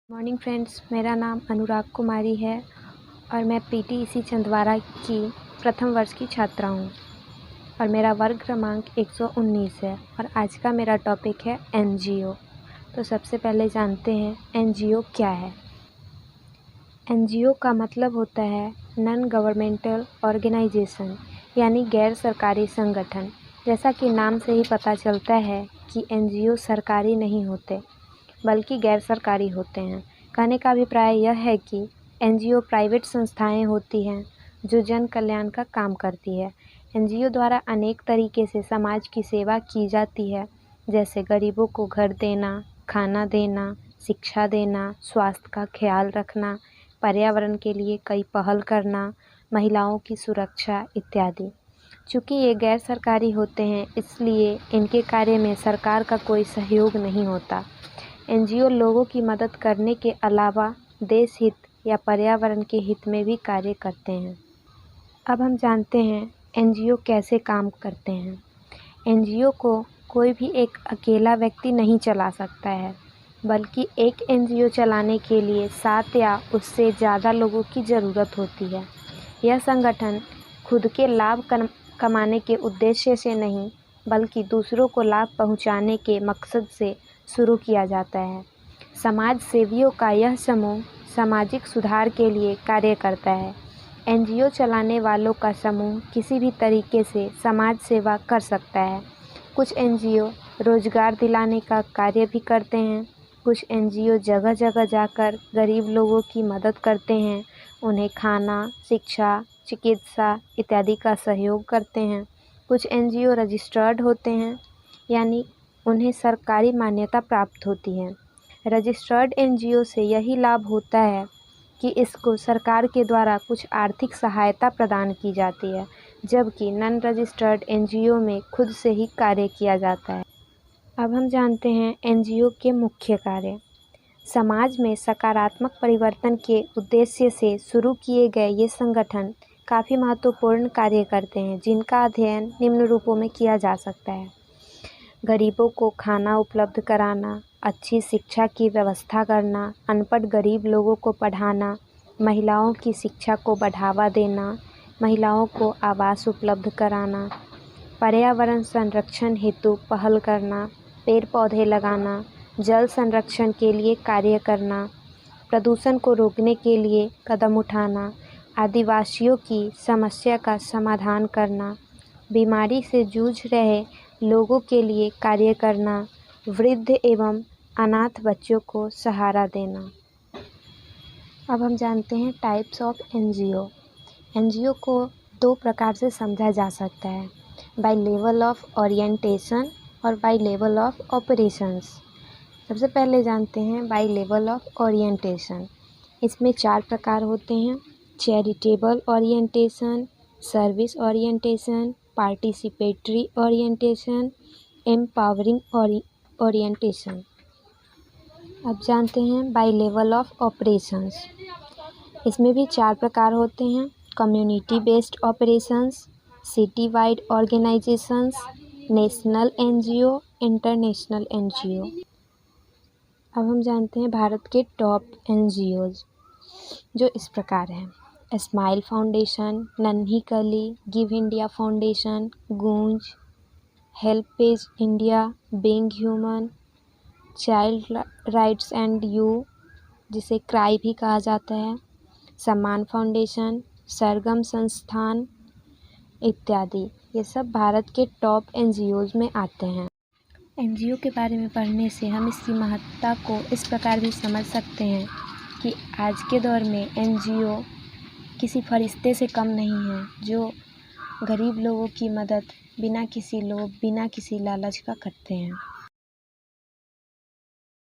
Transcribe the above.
Morning friends, मेरा नाम अनुराग कुमारी है और मैं पीटीईसी छिंदवाड़ा की प्रथम वर्ष की छात्रा हूँ और मेरा वर्ग क्रमांक 119 है और आज का मेरा टॉपिक है एनजीओ। तो सबसे पहले जानते हैं एनजीओ क्या है। एनजीओ का मतलब होता है नॉन गवर्नमेंटल ऑर्गेनाइजेशन, यानी गैर सरकारी संगठन। जैसा कि नाम से ही पता चलता है कि एनजीओ सरकारी नहीं होते बल्कि गैर सरकारी होते हैं। कहने का अभिप्राय यह है कि एनजीओ प्राइवेट संस्थाएं होती हैं जो जन कल्याण का काम करती है। एनजीओ द्वारा अनेक तरीके से समाज की सेवा की जाती है, जैसे गरीबों को घर देना, खाना देना, शिक्षा देना, स्वास्थ्य का ख्याल रखना, पर्यावरण के लिए कई पहल करना, महिलाओं की सुरक्षा इत्यादि। चूँकि ये गैर सरकारी होते हैं, इसलिए इनके कार्य में सरकार का कोई सहयोग नहीं होता। एनजीओ लोगों की मदद करने के अलावा देश हित या पर्यावरण के हित में भी कार्य करते हैं। अब हम जानते हैं एनजीओ कैसे काम करते हैं। एनजीओ को कोई भी एक अकेला व्यक्ति नहीं चला सकता है, बल्कि एक एनजीओ चलाने के लिए 7 या उससे ज़्यादा लोगों की ज़रूरत होती है। यह संगठन खुद के लाभ कमाने के उद्देश्य से नहीं, बल्कि दूसरों को लाभ पहुंचाने के मकसद से शुरू किया जाता है। समाज सेवियों का यह समूह सामाजिक सुधार के लिए कार्य करता है। एनजीओ चलाने वालों का समूह किसी भी तरीके से समाज सेवा कर सकता है। कुछ एनजीओ रोजगार दिलाने का कार्य भी करते हैं। कुछ एनजीओ जगह जगह जाकर गरीब लोगों की मदद करते हैं, उन्हें खाना, शिक्षा, चिकित्सा इत्यादि का सहयोग करते हैं। कुछ एनजीओ रजिस्टर्ड होते हैं, यानी उन्हें सरकारी मान्यता प्राप्त होती है। रजिस्टर्ड एनजीओ से यही लाभ होता है कि इसको सरकार के द्वारा कुछ आर्थिक सहायता प्रदान की जाती है, जबकि नॉन रजिस्टर्ड एनजीओ में खुद से ही कार्य किया जाता है। अब हम जानते हैं एनजीओ के मुख्य कार्य। समाज में सकारात्मक परिवर्तन के उद्देश्य से शुरू किए गए ये संगठन काफ़ी महत्वपूर्ण कार्य करते हैं, जिनका अध्ययन निम्न रूपों में किया जा सकता है। गरीबों को खाना उपलब्ध कराना, अच्छी शिक्षा की व्यवस्था करना, अनपढ़ गरीब लोगों को पढ़ाना, महिलाओं की शिक्षा को बढ़ावा देना, महिलाओं को आवास उपलब्ध कराना, पर्यावरण संरक्षण हेतु पहल करना, पेड़ पौधे लगाना, जल संरक्षण के लिए कार्य करना, प्रदूषण को रोकने के लिए कदम उठाना, आदिवासियों की समस्या का समाधान करना, बीमारी से जूझ रहे लोगों के लिए कार्य करना, वृद्ध एवं अनाथ बच्चों को सहारा देना। अब हम जानते हैं टाइप्स ऑफ एनजीओ। एनजीओ को 2 प्रकार से समझा जा सकता है, बाय लेवल ऑफ ओरिएंटेशन और बाय लेवल ऑफ ऑपरेशंस। सबसे पहले जानते हैं बाय लेवल ऑफ ओरिएंटेशन। इसमें 4 प्रकार होते हैं: charitable orientation, service orientation, participatory orientation, empowering orientation. अब जानते हैं बाय लेवल ऑफ ऑपरेशंस। इसमें भी 4 प्रकार होते हैं: community based operations, city wide organisations, national NGO, international NGO. अब हम जानते हैं भारत के टॉप एनजीओज, जो इस प्रकार हैं: स्माइल फाउंडेशन, नन्ही कली, गिव इंडिया फाउंडेशन, गूंज, HelpAge India, being human, child rights and you, जिसे क्राई भी कहा जाता है, सम्मान फाउंडेशन, सरगम संस्थान इत्यादि। ये सब भारत के टॉप एनजीओज में आते हैं। एनजीओ के बारे में पढ़ने से हम इसकी महत्ता को इस प्रकार भी समझ सकते हैं कि आज के दौर में एनजीओ किसी फरिश्ते से कम नहीं है, जो गरीब लोगों की मदद बिना किसी लोभ, बिना किसी लालच का करते हैं।